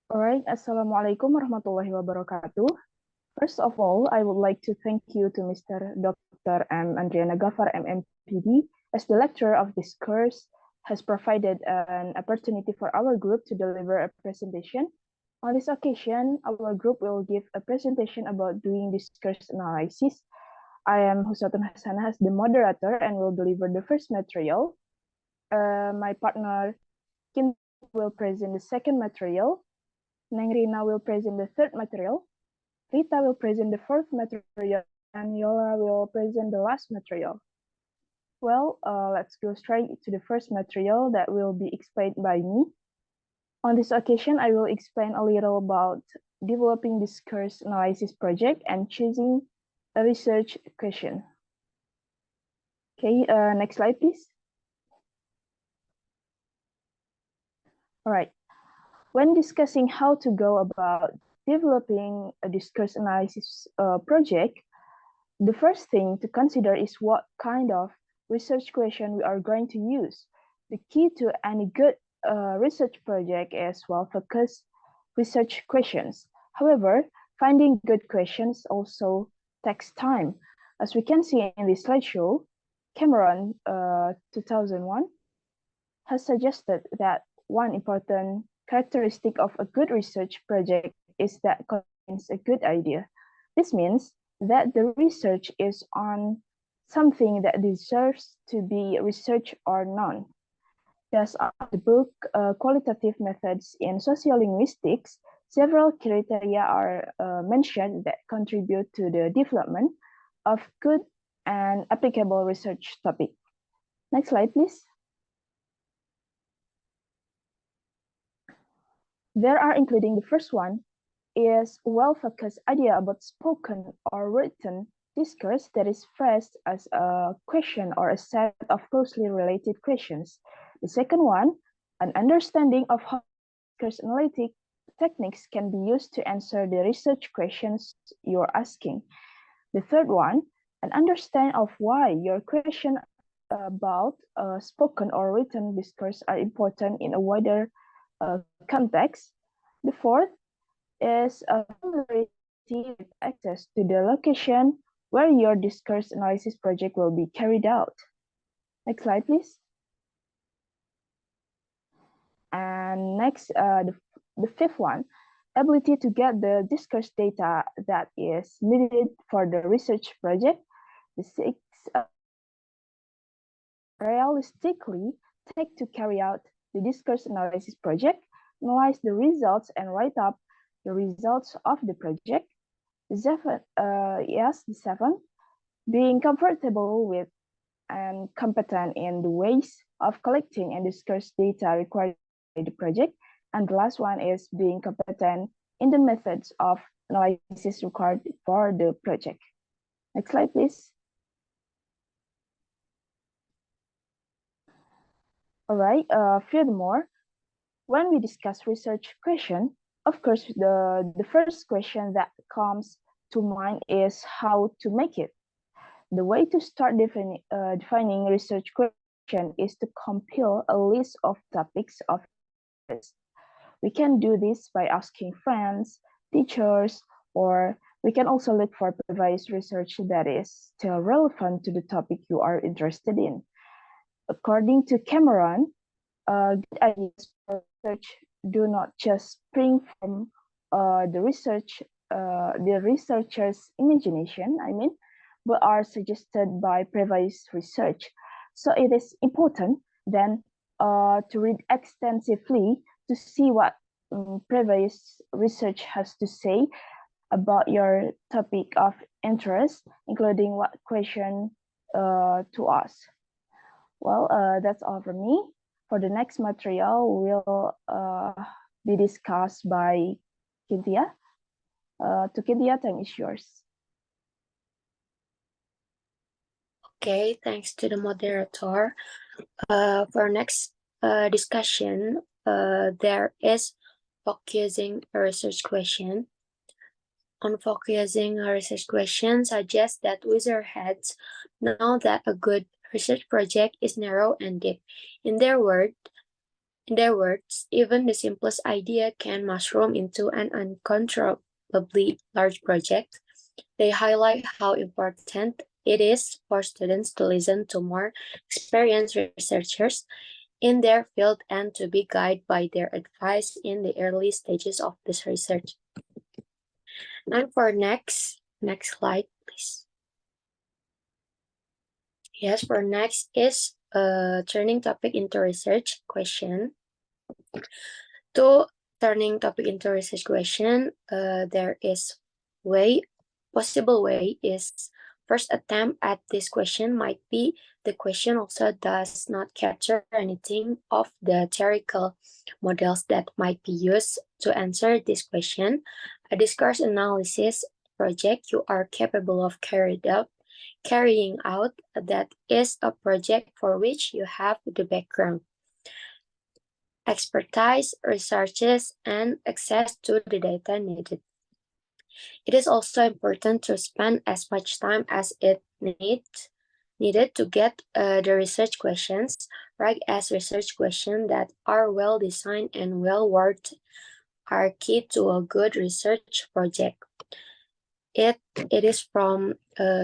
Alright, Assalamualaikum warahmatullahi wabarakatuh. First of all, I would like to thank you to Mr. Dr. M. Andriana Gafar, MMPD, as the lecturer of Discourse has provided an opportunity for our group to deliver a presentation. On this occasion, our group will give a presentation about doing discourse analysis. I am Husatun Hasanah as the moderator and will deliver the first material. My partner Kim will present the second material. Neng Rina will present the third material. Rita will present the fourth material, and Yola will present the last material. Well, let's go straight to the first material that will be explained by me. On this occasion, I will explain a little about developing discourse analysis project and choosing a research question. Okay, next slide, please. All right. When discussing how to go about developing a discourse analysis project, the first thing to consider is what kind of research question we are going to use. The key to any good research project is well-focused research questions. However, finding good questions also takes time. As we can see in this slideshow, Cameron 2001 has suggested that one important characteristic of a good research project is that it contains a good idea. This means that the research is on something that deserves to be researched or known. Thus, of the book Qualitative Methods in Sociolinguistics, several criteria are mentioned that contribute to the development of good and applicable research topic. Next slide, please. There are including the first one is well-focused idea about spoken or written discourse that is phrased as a question or a set of closely related questions. The second one, an understanding of how discourse analytic techniques can be used to answer the research questions you're asking. The third one, an understanding of why your question about spoken or written discourse are important in a wider context. The fourth is a familiarity with access to the location where your discourse analysis project will be carried out. Next slide, please. And next, the fifth one, ability to get the discourse data that is needed for the research project. The sixth, realistically take to carry out the discourse analysis project, analyze the results and write up the results of the project. The seventh, being comfortable with and competent in the ways of collecting and discuss data required by the project. And the last one is being competent in the methods of analysis required for the project. Next slide, please. All right, furthermore, when we discuss research question, of course, the first question that comes to mind is how to make it. The way to start defining research question is to compile a list of topics of interest. We can do this by asking friends, teachers, or we can also look for previous research that is still relevant to the topic you are interested in. According to Cameron, good ideas for research do not just spring from the researcher's imagination, but are suggested by previous research. So it is important then to read extensively to see what previous research has to say about your topic of interest, including what question to ask. Well, that's all from me. For the next material will be discussed by Cynthia. To Cynthia, time is yours. Okay, thanks to the moderator. For our next discussion, there is focusing a research question. On focusing a research question suggests that wizardheads know that a good research project is narrow and deep. In their words, In their words, even the simplest idea can mushroom into an uncontrollably large project. They highlight how important it is for students to listen to more experienced researchers in their field and to be guided by their advice in the early stages of this research. And for next slide, please. Yes, for next is turning topic into research question. To turning topic into research question, there is possible way is first attempt at this question might be the question also does not capture anything of the theoretical models that might be used to answer this question. A discourse analysis project you are capable of carrying out that is a project for which you have the background, expertise, researches, and access to the data needed. It is also important to spend as much time as it needed to get the research questions right, as research questions that are well designed and well worded are key to a good research project. It is from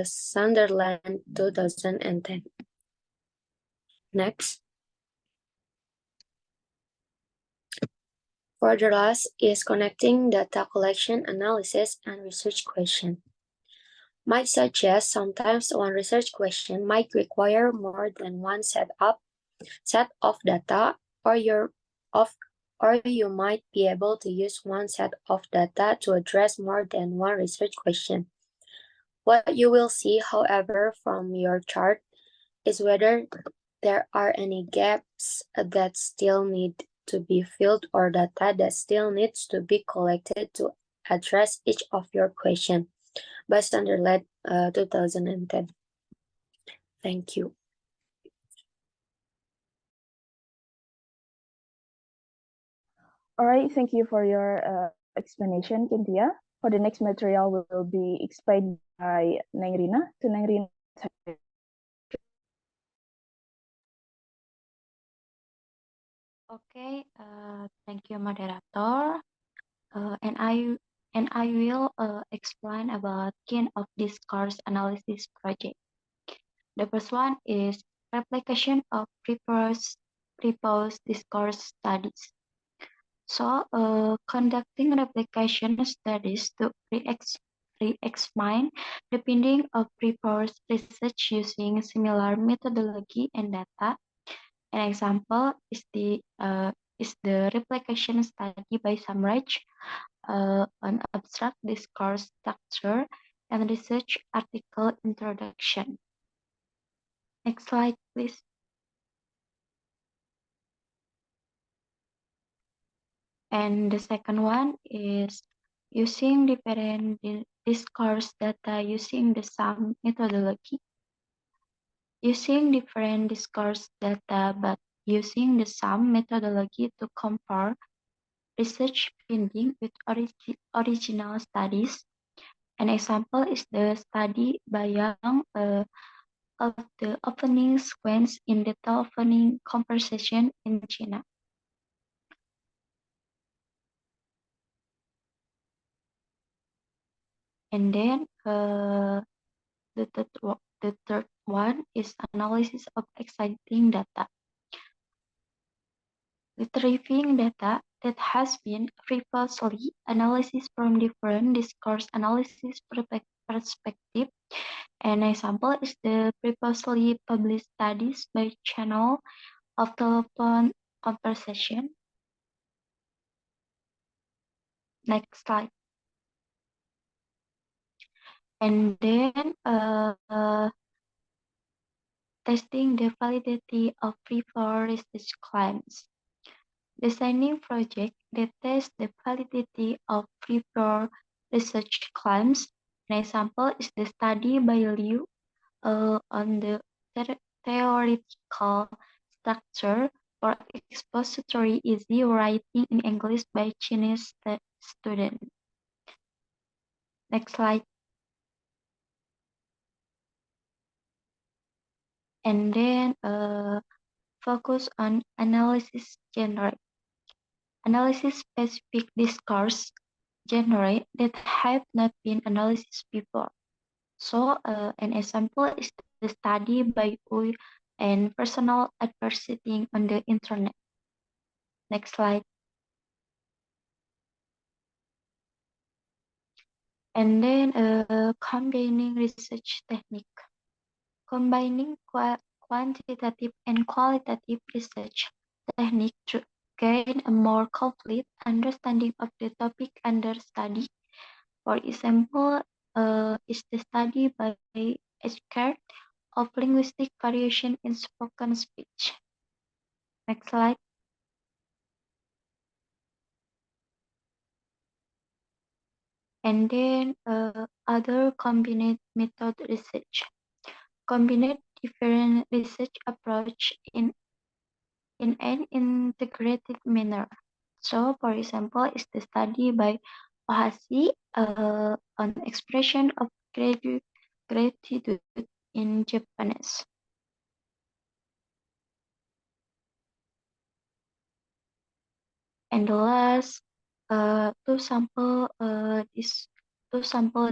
Sunderland 2010. Next. For the last is connecting data collection, analysis, and research question. Might suggest sometimes one research question might require more than one set of data, or you might be able to use one set of data to address more than one research question. What you will see, however, from your chart is whether there are any gaps that still need to be filled or data that still needs to be collected to address each of your questions by Sunderland 2010. Thank you. All right, thank you for your explanation, Cynthia. For the next material will be explained by Nengrina. To Nengrina. Okay, thank you, moderator. And I will explain about kind of discourse analysis project. The first one is replication of previous discourse studies. So, conducting replication studies to re-examine the finding of previous research using similar methodology and data. An example is the replication study by Samraj on abstract discourse structure and research article introduction. Next slide, please. And the second one is using different discourse data using the same methodology. Using different discourse data but using the same methodology to compare research findings with original studies. An example is the study by Young of the opening sequence in the telephone conversation in China. And then the third one is analysis of exciting data. Retrieving data that has been previously analyzed from different discourse analysis perspective. An example is the previously published studies by channel of telephone conversation. Next slide. And then testing the validity of previous research claims. Designing project that test the validity of previous research claims. An example is the study by Liu on the theoretical structure for expository easy writing in English by Chinese students. Next slide. And then focus on analysis genre. Analysis-specific discourse genre that have not been analyzed before. So, an example is the study by UI and personal advertising on the internet. Next slide. And then combining research technique. Combining quantitative and qualitative research technique to gain a more complete understanding of the topic under study. For example, is the study by Eckert of linguistic variation in spoken speech. Next slide. And then other combined method research. Combine different research approach in an integrated manner. So, for example, is the study by Ohashi on expression of gratitude in Japanese. And the last, two sample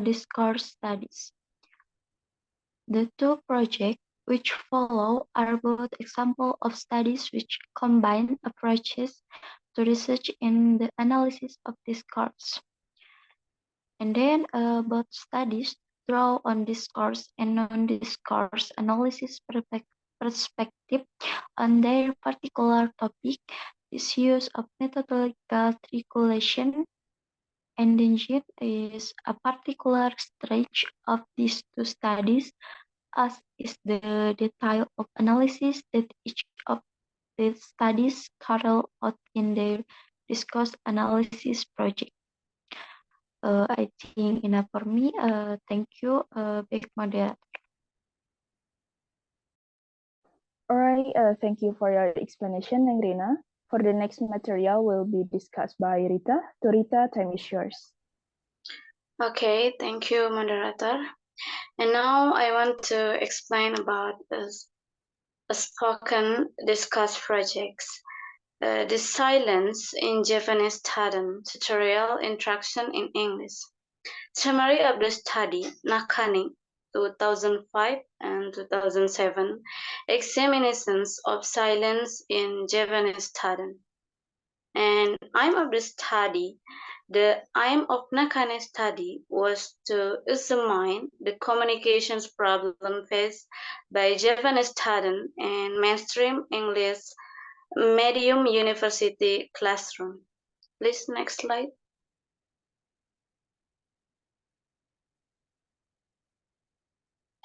discourse studies. The two projects which follow are both examples of studies which combine approaches to research in the analysis of discourse. And then both studies draw on discourse and non-discourse analysis perspective on their particular topic. This use of methodological triangulation engine is a particular stretch of these two studies, as is the detail of analysis that each of the studies carry out in their discourse analysis project. I think enough for me. Thank you, back moderator. All right, thank you for your explanation, Nengrina. For the next material will be discussed by Rita. To Rita, time is yours. Okay, thank you, moderator. And now I want to explain about a spoken discuss projects. The silence in Japanese student tutorial instruction in English. Summary of the study, Nakani, 2005 and 2007, examinations of silence in Japanese student. And aim of the study, the aim of Nakane study was to examine the communications problem faced by Japanese students in mainstream English medium university classroom. Please, next slide.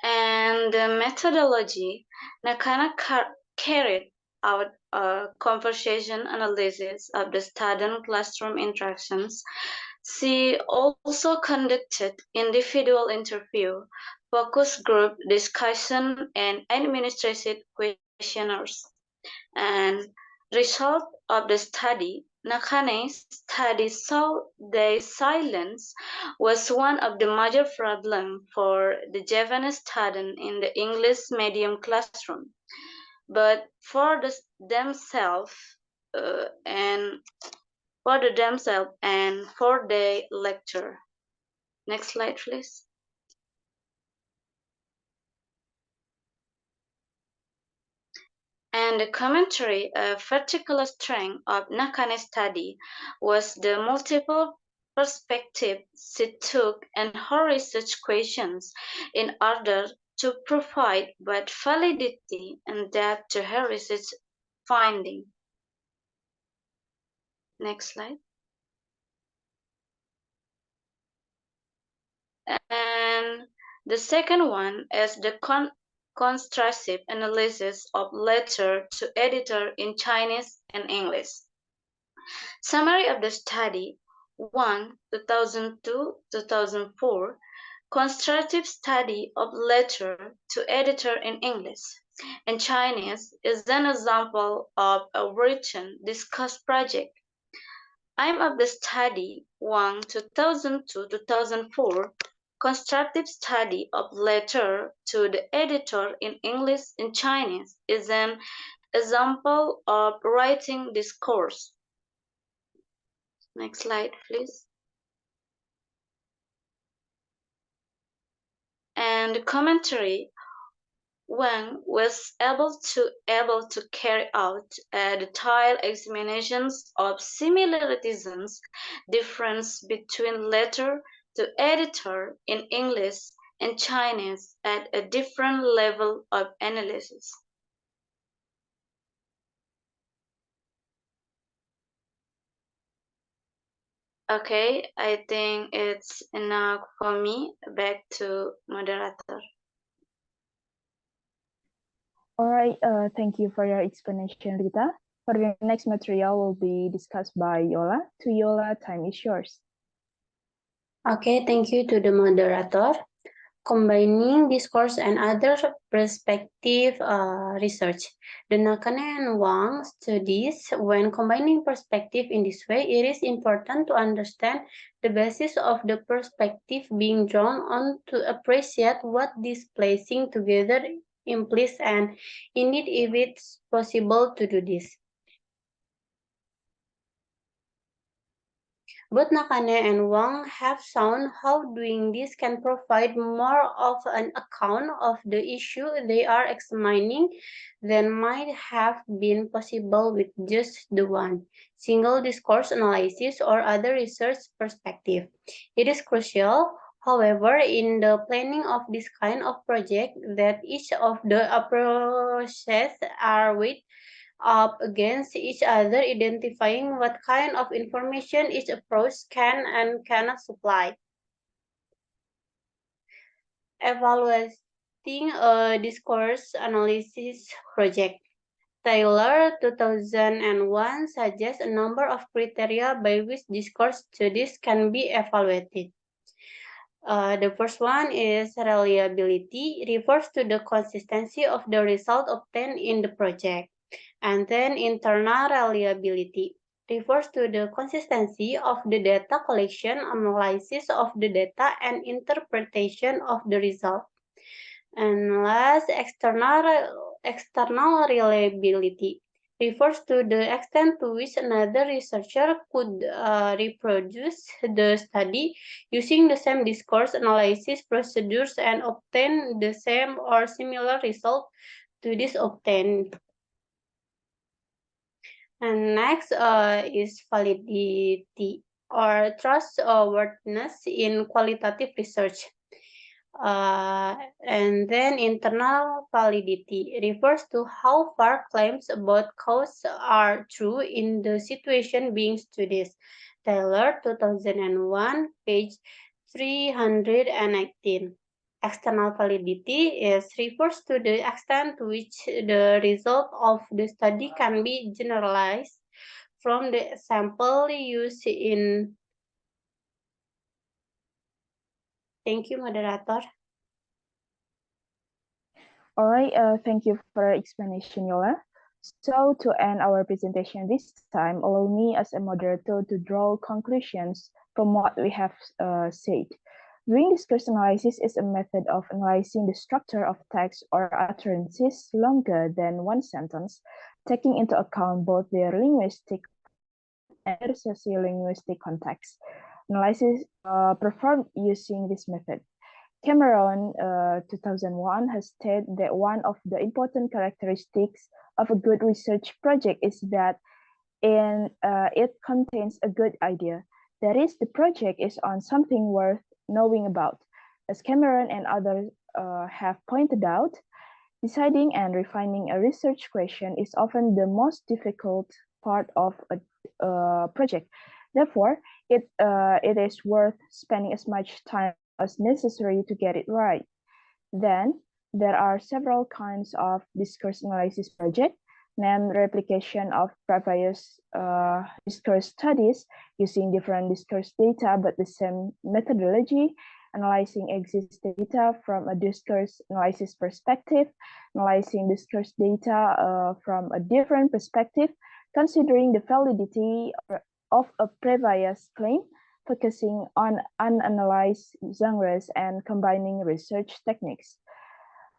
And the methodology, Nakana carried out a conversation analysis of the student classroom interactions. She also conducted individual interview, focus group discussion, and administrative questionnaires. And result of the study, Nakane's study saw that silence was one of the major problems for the Japanese student in the English medium classroom. But for themselves and for the lecture. Next slide, please. And the commentary, a particular strength of Nakane's study was the multiple perspectives she took in her research questions in order to provide both validity and depth to her research finding. Next slide. And the second one is the constructive analysis of letter to editor in Chinese and English. Summary of the study 1, 2002-2004, constructive study of letter to editor in English and Chinese is an example of a written discuss project. Aim of the study 1, 2002-2004, constructive study of letter to the editor in English and Chinese is an example of writing discourse. Next slide, please. And commentary. Wang was able to carry out detailed examinations of similarities, difference between letter to editor in English and Chinese at a different level of analysis. Okay, I think it's enough for me. Back to moderator. All right, thank you for your explanation, Rita. For the next material will be discussed by Yola. To Yola, time is yours. Okay, thank you to the moderator. Combining discourse and other perspective research. The Nakane and Wang studies, when combining perspective in this way, it is important to understand the basis of the perspective being drawn on to appreciate what this placing together implies, and indeed if it's possible to do this. Both Nakane and Wang have shown how doing this can provide more of an account of the issue they are examining than might have been possible with just the one single discourse analysis or other research perspective. It is crucial, however, in the planning of this kind of project that each of the approaches are weighed up against each other, identifying what kind of information each approach can and cannot supply. Evaluating a discourse analysis project. Taylor 2001 suggests a number of criteria by which discourse studies can be evaluated. The first one is reliability, refers to the consistency of the result obtained in the project. And then internal reliability refers to the consistency of the data collection, analysis of the data, and interpretation of the result. And last, external reliability refers to the extent to which another researcher could reproduce the study using the same discourse analysis procedures and obtain the same or similar result to this obtained. And next is validity or trustworthiness in qualitative research. And then internal validity refers to how far claims about cause are true in the situation being studied. Taylor, 2001, page 318. External validity refers to the extent to which the result of the study can be generalized from the sample used in. Thank you, moderator. All right, thank you for your explanation, Yola. So to end our presentation this time, allow me as a moderator to draw conclusions from what we have said. Doing discourse analysis is a method of analyzing the structure of text or utterances longer than one sentence, taking into account both their linguistic and sociolinguistic context. Analysis performed using this method. Cameron, 2001, has stated that one of the important characteristics of a good research project is that it contains a good idea. That is, the project is on something worth knowing about. As Cameron and others have pointed out, deciding and refining a research question is often the most difficult part of a project. Therefore, it is worth spending as much time as necessary to get it right. Then, there are several kinds of discourse analysis project, named replication of previous discourse studies using different discourse data but the same methodology, analyzing existing data from a discourse analysis perspective, analyzing discourse data from a different perspective, considering the validity of a previous claim, focusing on unanalyzed genres and combining research techniques.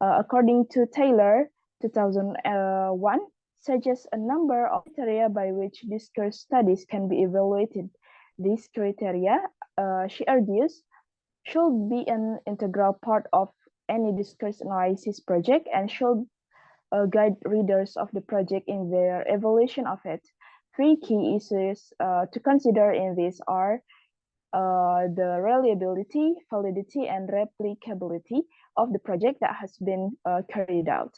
According to Taylor, 2001, suggests a number of criteria by which discourse studies can be evaluated. These criteria, she argues, should be an integral part of any discourse analysis project and should guide readers of the project in their evaluation of it. Three key issues to consider in this are the reliability, validity, and replicability of the project that has been carried out.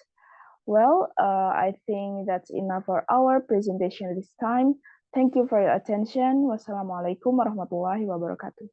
Well, I think that's enough for our presentation this time. Thank you for your attention. Wassalamualaikum warahmatullahi wabarakatuh.